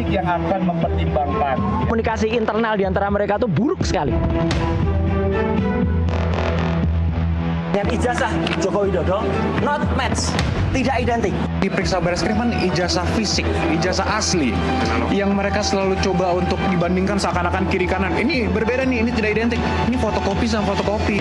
yang akan mempertimbangkan. Komunikasi internal di antara mereka itu buruk sekali. Dengan ijazah Joko Widodo, not match, tidak identik. Diperiksa Bareskrim kan ijazah fisik, ijazah asli, yang mereka selalu coba untuk dibandingkan seakan-akan kiri kanan. Ini berbeda nih, ini tidak identik. Ini fotokopi sama fotokopi.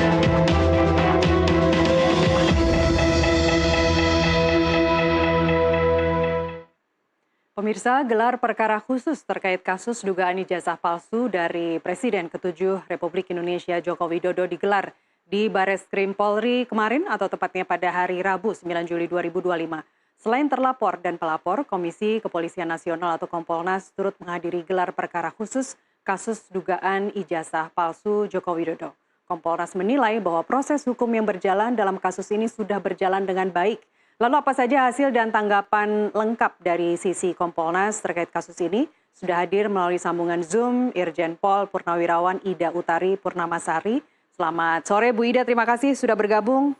Pemirsa, gelar perkara khusus terkait kasus dugaan ijazah palsu dari Presiden ke-7 Republik Indonesia Joko Widodo digelar di Bareskrim Polri kemarin atau tepatnya pada hari Rabu 9 Juli 2025. Selain terlapor dan pelapor, Komisi Kepolisian Nasional atau Kompolnas turut menghadiri gelar perkara khusus kasus dugaan ijazah palsu Joko Widodo. Kompolnas menilai bahwa proses hukum yang berjalan dalam kasus ini sudah berjalan dengan baik. Lalu apa saja hasil dan tanggapan lengkap dari sisi Kompolnas terkait kasus ini? Sudah hadir melalui sambungan Zoom Irjen Pol Purnawirawan Ida Utari Purnamasari. Selamat sore Bu Ida, terima kasih sudah bergabung.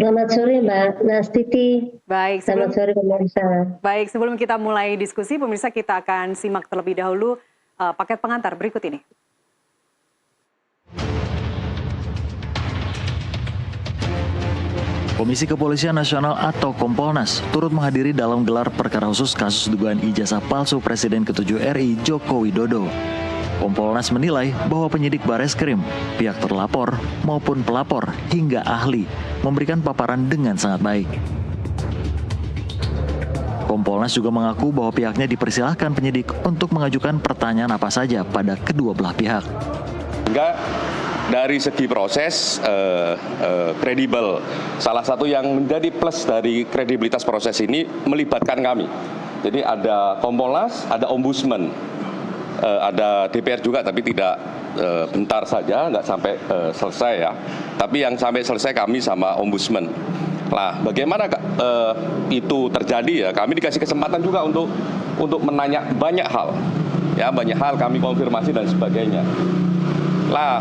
Selamat sore Mbak Nastiti. Baik, selamat sore pemirsa. Baik, sebelum kita mulai diskusi, pemirsa kita akan simak terlebih dahulu paket pengantar berikut ini. Komisi Kepolisian Nasional atau Kompolnas turut menghadiri dalam gelar perkara khusus kasus dugaan ijazah palsu Presiden ke-7 RI Joko Widodo. Kompolnas menilai bahwa penyidik Bareskrim, pihak terlapor maupun pelapor hingga ahli memberikan paparan dengan sangat baik. Kompolnas juga mengaku bahwa pihaknya dipersilahkan penyidik untuk mengajukan pertanyaan apa saja pada kedua belah pihak. Enggak. Dari segi proses kredibel. Salah satu yang menjadi plus dari kredibilitas proses ini melibatkan kami. Jadi ada Kompolnas, ada Ombudsman, ada DPR juga, tapi tidak bentar saja, nggak sampai selesai ya. Tapi yang sampai selesai kami sama Ombudsman. Nah, bagaimana itu terjadi ya? Kami dikasih kesempatan juga untuk menanya banyak hal, ya banyak hal kami konfirmasi dan sebagainya. Lah,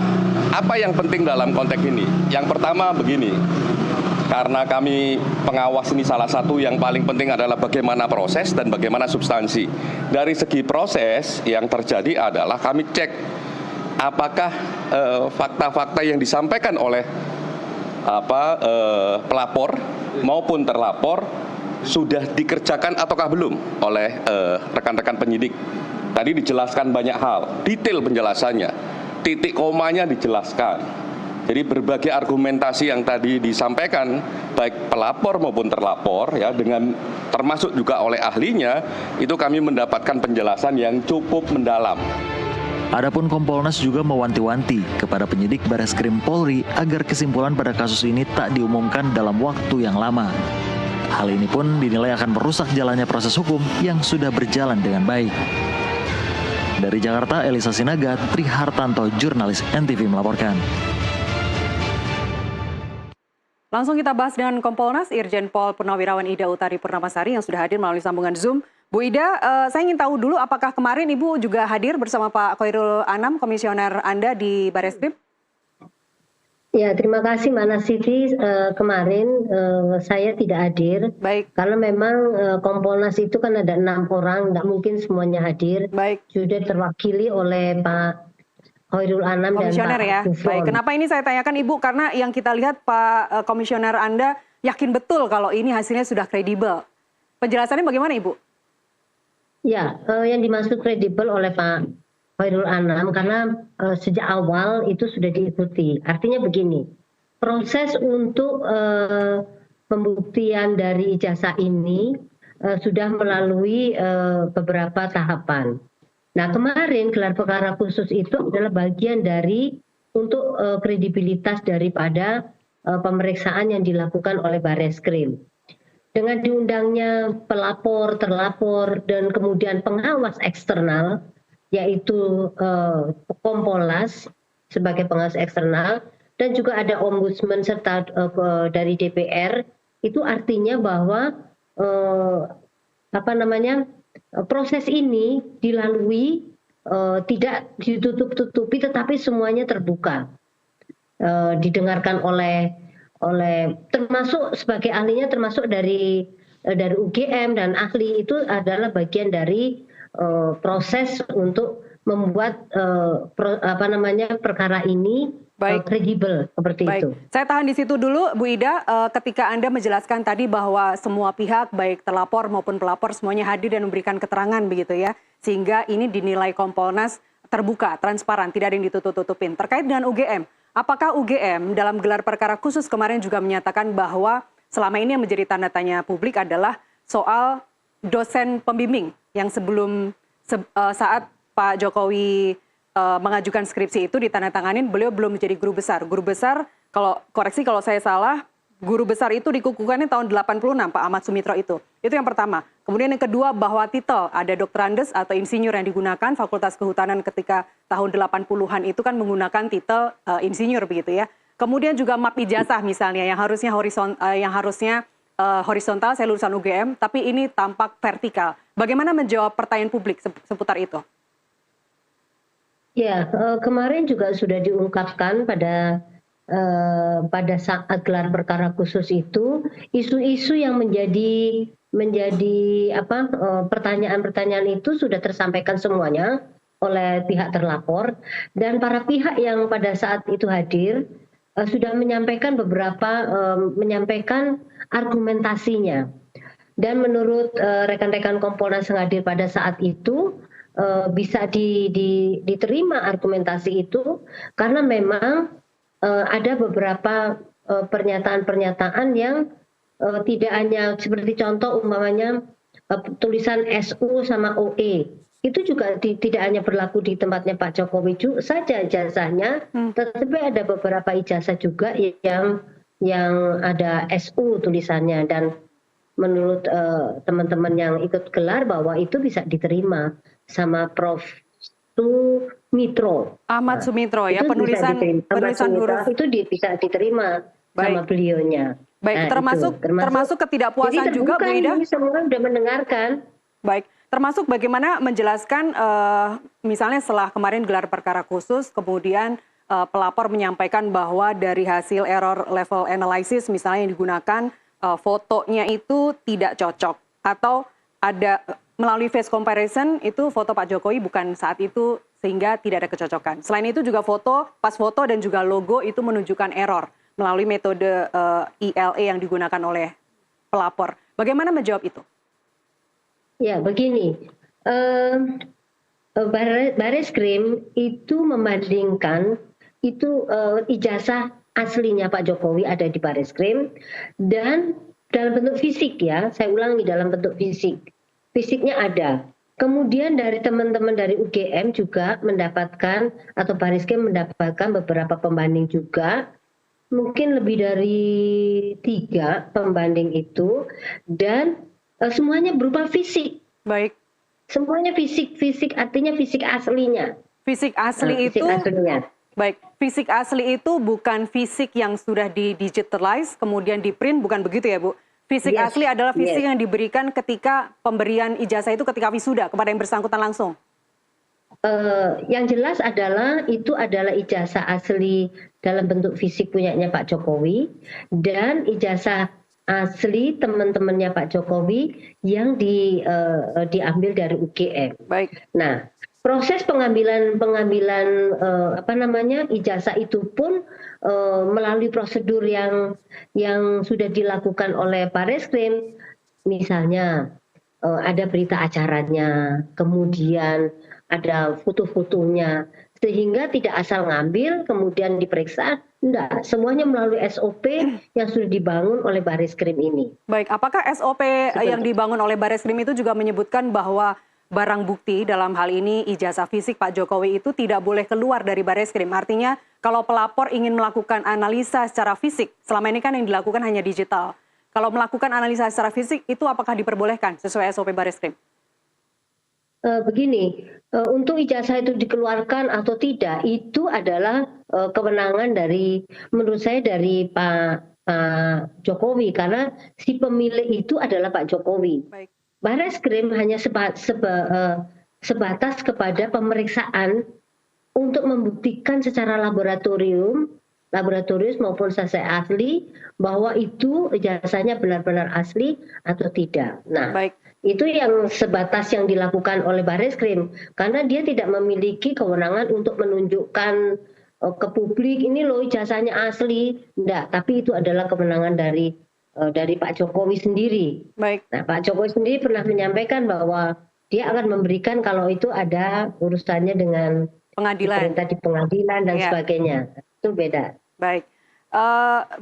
apa yang penting dalam konteks ini? Yang pertama begini, karena kami pengawas ini salah satu yang paling penting adalah bagaimana proses dan bagaimana substansi. Dari segi proses yang terjadi adalah kami cek apakah fakta-fakta yang disampaikan oleh pelapor maupun terlapor sudah dikerjakan ataukah belum oleh rekan-rekan penyidik. Tadi dijelaskan banyak hal, detail penjelasannya. Titik komanya dijelaskan. Jadi berbagai argumentasi yang tadi disampaikan baik pelapor maupun terlapor ya dengan termasuk juga oleh ahlinya itu kami mendapatkan penjelasan yang cukup mendalam. Adapun Kompolnas juga mewanti-wanti kepada penyidik Bareskrim Polri agar kesimpulan pada kasus ini tak diumumkan dalam waktu yang lama. Hal ini pun dinilai akan merusak jalannya proses hukum yang sudah berjalan dengan baik. Dari Jakarta, Elisa Sinaga, Trihartanto, jurnalis NTV melaporkan. Langsung kita bahas dengan Kompolnas, Irjen Pol Purnawirawan Ida Utari Purnamasari yang sudah hadir melalui sambungan Zoom. Bu Ida, saya ingin tahu dulu apakah kemarin Ibu juga hadir bersama Pak Khairul Anam, komisioner Anda di Bareskrim? Ya, terima kasih Mbak Nastiti. Kemarin saya tidak hadir. Baik. Karena memang Kompolnas itu kan ada 6 orang, tidak mungkin semuanya hadir. Baik. Sudah terwakili oleh Pak Khairul Anam komisioner dan Pak ya. Baik. Kenapa ini saya tanyakan Ibu? Karena yang kita lihat Pak komisioner Anda yakin betul kalau ini hasilnya sudah kredibel. Penjelasannya bagaimana Ibu? Ya, yang dimaksud kredibel oleh Pak Khairul Anam karena sejak awal itu sudah diikuti. Artinya begini, proses untuk pembuktian dari ijazah ini sudah melalui beberapa tahapan. Nah, kemarin gelar perkara khusus itu adalah bagian dari untuk kredibilitas daripada pemeriksaan yang dilakukan oleh Bareskrim. Dengan diundangnya pelapor, terlapor, dan kemudian pengawas eksternal, yaitu Kompolnas sebagai pengawas eksternal, dan juga ada Ombudsman serta dari DPR, itu artinya bahwa proses ini dilalui tidak ditutup-tutupi, tetapi semuanya terbuka, didengarkan oleh termasuk sebagai ahlinya termasuk dari UGM dan ahli itu adalah bagian dari proses untuk membuat perkara ini kredibel seperti itu. Saya tahan di situ dulu, Bu Ida. Ketika Anda menjelaskan tadi bahwa semua pihak, baik terlapor maupun pelapor, semuanya hadir dan memberikan keterangan begitu ya, sehingga ini dinilai Kompolnas terbuka, transparan, tidak ada yang ditutup-tutupin. Terkait dengan UGM, apakah UGM dalam gelar perkara khusus kemarin juga menyatakan bahwa selama ini yang menjadi tanda tanya publik adalah soal dosen pembimbing yang sebelum saat Pak Jokowi mengajukan skripsi itu ditandatanganin, beliau belum menjadi guru besar. Guru besar, koreksi kalau saya salah, guru besar itu dikukuhkannya tahun 86, Pak Ahmad Sumitro itu. Itu yang pertama. Kemudian yang kedua, bahwa titel ada doktorandes atau insinyur yang digunakan, Fakultas Kehutanan ketika tahun 80-an itu kan menggunakan titel insinyur begitu ya. Kemudian juga map ijazah misalnya yang harusnya horizontal, saya lulusan UGM, tapi ini tampak vertikal. Bagaimana menjawab pertanyaan publik seputar itu? Ya, kemarin juga sudah diungkapkan pada saat gelar perkara khusus itu, isu-isu yang menjadi pertanyaan-pertanyaan itu sudah tersampaikan semuanya oleh pihak terlapor, dan para pihak yang pada saat itu hadir sudah menyampaikan menyampaikan argumentasinya. Dan menurut rekan-rekan Kompolnas yang hadir pada saat itu, bisa diterima argumentasi itu karena memang ada beberapa pernyataan-pernyataan yang tidak hanya seperti contoh umpamanya tulisan SU sama OE. Itu juga tidak hanya berlaku di tempatnya Pak Jokowi saja ijazahnya, tetapi ada beberapa ijazah juga yang ada SU tulisannya, dan menurut teman-teman yang ikut gelar bahwa itu bisa diterima sama Prof. Sumitro. Ahmad Sumitro ya, penulisan huruf itu bisa diterima sama beliaunya. Baik, termasuk ketidakpuasan jadi juga, Bu Ida. Ini semua sudah mendengarkan. Baik, termasuk bagaimana menjelaskan misalnya setelah kemarin gelar perkara khusus, kemudian pelapor menyampaikan bahwa dari hasil error level analysis misalnya yang digunakan fotonya itu tidak cocok, atau ada melalui face comparison itu foto Pak Jokowi bukan saat itu sehingga tidak ada kecocokan. Selain itu juga pas foto dan juga logo itu menunjukkan error melalui metode ILE yang digunakan oleh pelapor. Bagaimana menjawab itu? Ya, begini. Bareskrim itu membandingkan itu ijazah aslinya Pak Jokowi ada di Bareskrim dan dalam bentuk fisik ya, saya ulangi, dalam bentuk fisik. Fisiknya ada. Kemudian dari teman-teman dari UGM juga mendapatkan, atau Bareskrim mendapatkan beberapa pembanding juga, mungkin lebih dari 3 pembanding itu, dan semuanya berupa fisik. Baik. Semuanya fisik artinya fisik aslinya. Fisik asli fisik itu. Aslinya. Baik, fisik asli itu bukan fisik yang sudah di-digitalize, kemudian di-print, bukan begitu ya Bu? Fisik asli adalah fisik yang diberikan ketika pemberian ijazah itu ketika wisuda kepada yang bersangkutan langsung. Yang jelas adalah itu adalah ijazah asli dalam bentuk fisik punyanya Pak Jokowi, dan ijazah asli teman-temannya Pak Jokowi yang diambil dari UGM. Baik. Nah, proses pengambilan ijazah itu pun melalui prosedur yang sudah dilakukan oleh Bareskrim, misalnya ada berita acaranya, kemudian ada foto-fotonya, sehingga tidak asal ngambil kemudian diperiksa. Enggak, semuanya melalui SOP yang sudah dibangun oleh Bareskrim ini. Baik, apakah SOP yang dibangun oleh Bareskrim itu juga menyebutkan bahwa barang bukti dalam hal ini ijazah fisik Pak Jokowi itu tidak boleh keluar dari Bareskrim? Artinya kalau pelapor ingin melakukan analisa secara fisik, selama ini kan yang dilakukan hanya digital. Kalau melakukan analisa secara fisik itu apakah diperbolehkan sesuai SOP Bareskrim? Begini, untuk ijazah itu dikeluarkan atau tidak itu adalah kewenangan menurut saya dari Pak Jokowi, karena si pemilik itu adalah Pak Jokowi. Baik. Bareskrim hanya sebatas kepada pemeriksaan untuk membuktikan secara laboratorius maupun saksi asli bahwa itu ijazahnya benar-benar asli atau tidak. Nah, Itu yang sebatas yang dilakukan oleh Barreskrim, karena dia tidak memiliki kewenangan untuk menunjukkan ke publik ini loh ijazahnya asli, enggak. Tapi itu adalah kewenangan dari Pak Jokowi sendiri. Baik. Nah, Pak Jokowi sendiri pernah menyampaikan bahwa dia akan memberikan kalau itu ada urusannya dengan Pengadilan. perintah di pengadilan dan Ya. sebagainya. Itu beda. Baik.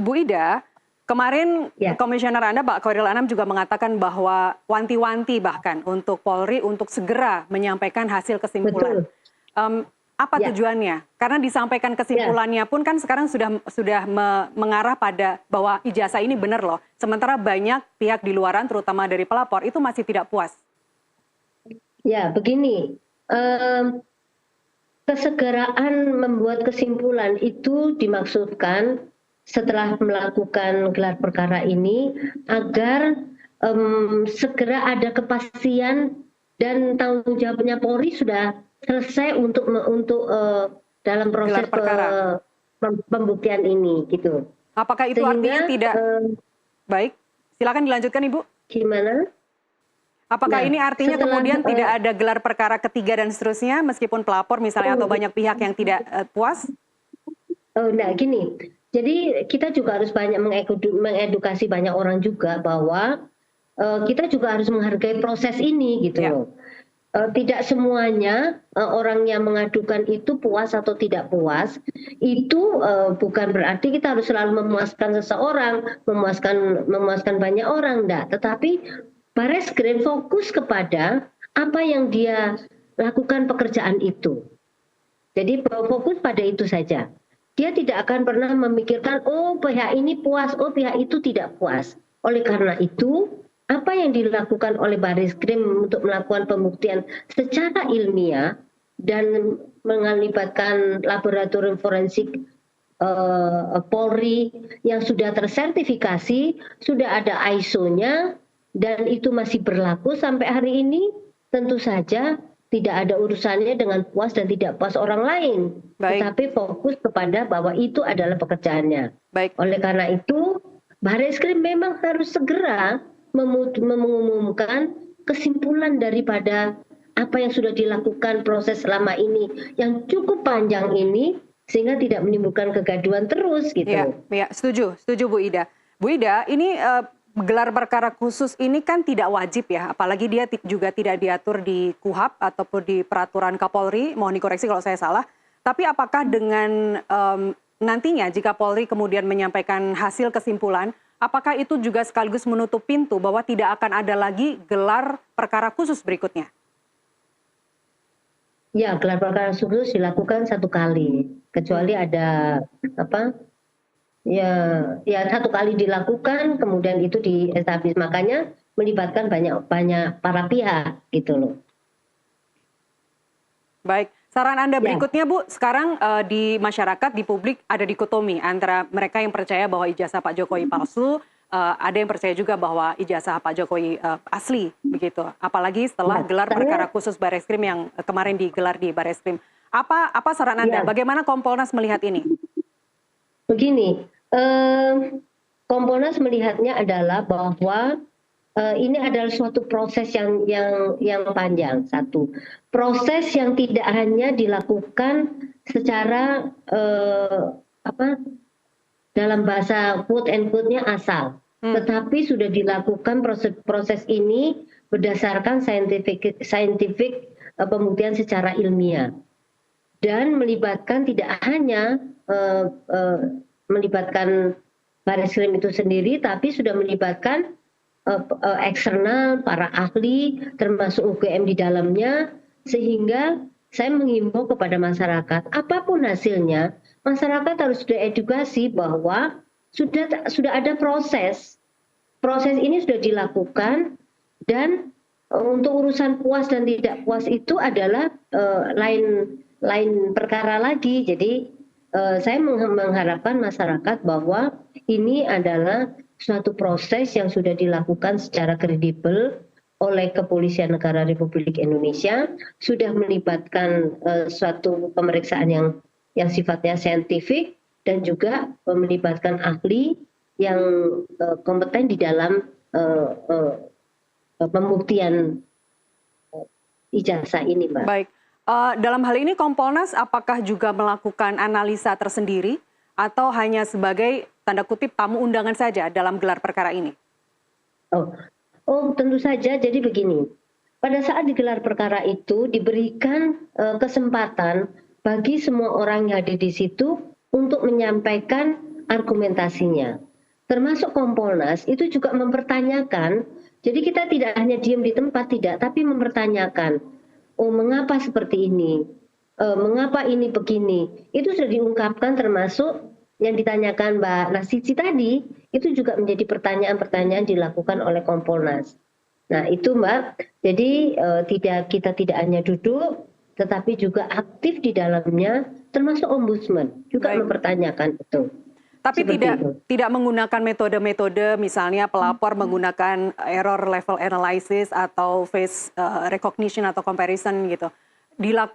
Bu Ida, kemarin Ya. komisioner Anda Pak Khairil Anam juga mengatakan bahwa wanti-wanti bahkan untuk Polri untuk segera menyampaikan hasil kesimpulan. Apa Ya. tujuannya? Karena disampaikan kesimpulannya pun kan sekarang sudah mengarah pada bahwa ijazah ini benar loh. Sementara banyak pihak di luaran terutama dari pelapor itu masih tidak puas. Ya, begini. Kesegeraan membuat kesimpulan itu dimaksudkan setelah melakukan gelar perkara ini agar segera ada kepastian dan tanggung jawabnya Polri sudah selesai untuk dalam proses Gelar perkara. pembuktian ini gitu. Apakah itu artinya tidak baik? Silakan dilanjutkan Ibu. Gimana? Apakah Nah, ini artinya setelah, kemudian tidak ada gelar perkara ketiga dan seterusnya meskipun pelapor misalnya atau banyak pihak yang tidak puas? Nah gini, jadi kita juga harus banyak mengedukasi banyak orang juga bahwa kita juga harus menghargai proses ini gitu Ya. loh. Tidak semuanya orang yang mengadukan itu puas atau tidak puas, itu bukan berarti kita harus selalu memuaskan seseorang, memuaskan banyak orang, enggak. Tetapi Barreskrim fokus kepada apa yang dia lakukan pekerjaan itu. Jadi fokus pada itu saja. Dia tidak akan pernah memikirkan, oh pihak ini puas, oh pihak itu tidak puas. Oleh karena itu, apa yang dilakukan oleh Barreskrim untuk melakukan pembuktian secara ilmiah dan melibatkan laboratorium forensik Polri yang sudah tersertifikasi, sudah ada ISO-nya, dan itu masih berlaku sampai hari ini, tentu saja tidak ada urusannya dengan puas dan tidak puas orang lain. Baik. Tetapi fokus kepada bahwa itu adalah pekerjaannya. Baik. Oleh karena itu, Barreskrim memang harus segera mengumumkan kesimpulan daripada apa yang sudah dilakukan proses selama ini yang cukup panjang ini, sehingga tidak menimbulkan kegaduhan terus gitu. Ya, setuju Bu Ida. Bu Ida, ini gelar perkara khusus ini kan tidak wajib ya, apalagi dia juga tidak diatur di KUHAP ataupun di peraturan Kapolri, mohon dikoreksi kalau saya salah. Tapi apakah dengan nantinya jika Polri kemudian menyampaikan hasil kesimpulan, apakah itu juga sekaligus menutup pintu bahwa tidak akan ada lagi gelar perkara khusus berikutnya? Ya, gelar perkara khusus dilakukan satu kali, kecuali ada apa? Ya satu kali dilakukan, kemudian itu diestablis, makanya melibatkan banyak para pihak gitu loh. Baik, saran Anda berikutnya Bu, sekarang di masyarakat, di publik ada dikotomi antara mereka yang percaya bahwa ijazah Pak Jokowi palsu, ada yang percaya juga bahwa ijazah Pak Jokowi asli begitu. Apalagi setelah gelar perkara khusus Barreskrim yang kemarin digelar di Barreskrim. Apa saran Anda? Bagaimana Kompolnas melihat ini? Begini, Kompolnas melihatnya adalah bahwa ini adalah suatu proses yang panjang. Satu, proses yang tidak hanya dilakukan secara dalam bahasa quote and quote-nya asal, tetapi sudah dilakukan proses ini berdasarkan scientific pembuktian secara ilmiah dan melibatkan tidak hanya melibatkan Barreskrim itu sendiri, tapi sudah melibatkan eksternal, para ahli, termasuk UGM di dalamnya, sehingga saya menghimbau kepada masyarakat, apapun hasilnya, masyarakat harus diedukasi bahwa sudah ada proses. Proses ini sudah dilakukan, dan untuk urusan puas dan tidak puas itu adalah lain perkara lagi. Jadi saya mengharapkan masyarakat bahwa ini adalah suatu proses yang sudah dilakukan secara kredibel oleh Kepolisian Negara Republik Indonesia, sudah melibatkan suatu pemeriksaan yang sifatnya saintifik dan juga melibatkan ahli yang kompeten di dalam pembuktian ijazah ini, Mbak. Baik. Dalam hal ini Kompolnas apakah juga melakukan analisa tersendiri atau hanya sebagai tanda kutip tamu undangan saja dalam gelar perkara ini? Tentu saja. Jadi begini, pada saat digelar perkara itu diberikan kesempatan bagi semua orang yang ada di situ untuk menyampaikan argumentasinya. Termasuk Kompolnas itu juga mempertanyakan. Jadi kita tidak hanya diam di tempat, tidak, tapi mempertanyakan, mengapa seperti ini, mengapa ini begini. Itu sudah diungkapkan, termasuk yang ditanyakan Mbak Nasici tadi, itu juga menjadi pertanyaan-pertanyaan dilakukan oleh Kompolnas. Nah itu Mbak, jadi kita tidak hanya duduk, tetapi juga aktif di dalamnya, termasuk Ombudsman juga mempertanyakan itu. Tapi tidak menggunakan metode-metode misalnya pelapor menggunakan error level analysis atau face recognition atau comparison gitu.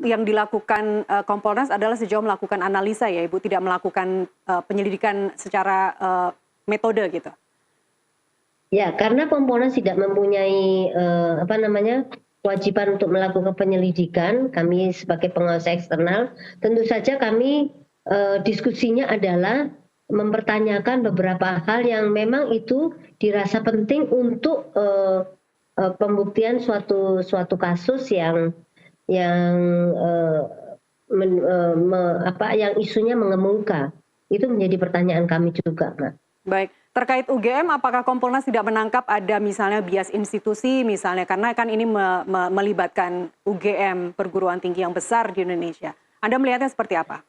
Yang dilakukan Kompolnas adalah sejauh melakukan analisa ya Ibu, tidak melakukan penyelidikan secara metode gitu. Ya, karena Kompolnas tidak mempunyai kewajiban untuk melakukan penyelidikan, kami sebagai pengawas eksternal, tentu saja kami diskusinya adalah mempertanyakan beberapa hal yang memang itu dirasa penting untuk pembuktian suatu kasus yang isunya mengemuka. Itu menjadi pertanyaan kami juga, Mbak. Baik, terkait UGM, apakah Kompolnas tidak menangkap ada misalnya bias institusi misalnya, karena kan ini melibatkan UGM, perguruan tinggi yang besar di Indonesia. Anda melihatnya seperti apa?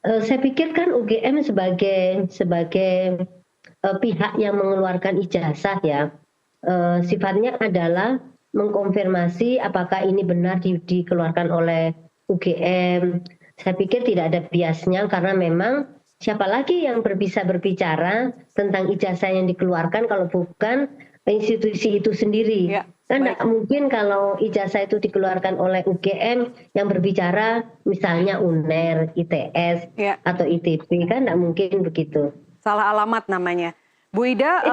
Saya pikir kan UGM sebagai pihak yang mengeluarkan ijazah ya, sifatnya adalah mengkonfirmasi apakah ini benar dikeluarkan oleh UGM. Saya pikir tidak ada biasnya, karena memang siapa lagi yang bisa berbicara tentang ijazah yang dikeluarkan kalau bukan institusi itu sendiri. Ya, kan tidak mungkin kalau ijazah itu dikeluarkan oleh UGM yang berbicara misalnya UNER, ITS, atau ITB, kan tidak mungkin begitu. Salah alamat namanya. Bu Ida,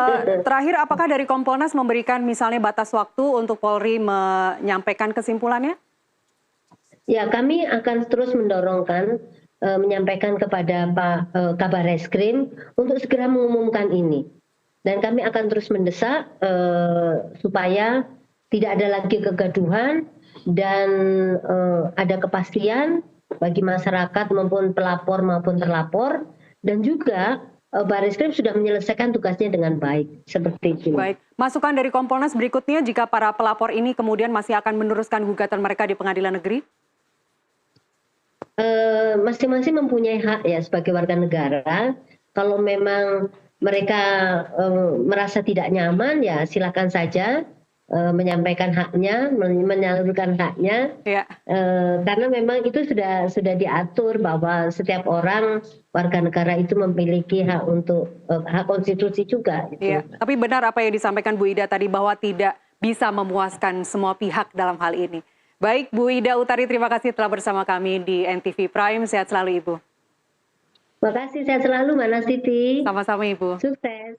terakhir apakah dari Kompolnas memberikan misalnya batas waktu untuk Polri menyampaikan kesimpulannya? Ya, kami akan terus mendorongkan, menyampaikan kepada Pak Kabar Reskrim untuk segera mengumumkan ini. Dan kami akan terus mendesak supaya tidak ada lagi kegaduhan dan ada kepastian bagi masyarakat maupun pelapor maupun terlapor, dan juga Barreskrim sudah menyelesaikan tugasnya dengan baik, seperti itu. Baik, masukan dari Kompolnas berikutnya jika para pelapor ini kemudian masih akan meneruskan gugatan mereka di pengadilan negeri? Masing-masing mempunyai hak ya sebagai warga negara. Kalau memang mereka merasa tidak nyaman, ya silakan saja menyampaikan haknya, menyalurkan haknya. Ya. Karena memang itu sudah diatur bahwa setiap orang warga negara itu memiliki hak untuk hak konstitusi juga. Gitu. Ya. Tapi benar apa yang disampaikan Bu Ida tadi bahwa tidak bisa memuaskan semua pihak dalam hal ini. Baik, Bu Ida Utari, terima kasih telah bersama kami di NTV Prime. Sehat selalu, Ibu. Terima kasih, sehat selalu, Mbak Nastiti. Sama-sama, Ibu. Sukses.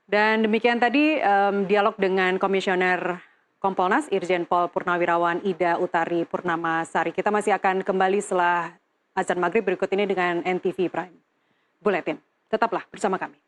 Dan demikian tadi dialog dengan Komisioner Kompolnas, Irjen Pol Purnawirawan Ida Utari Purnamasari. Kita masih akan kembali setelah azan maghrib berikut ini dengan NTV Prime Buletin. Tetaplah bersama kami.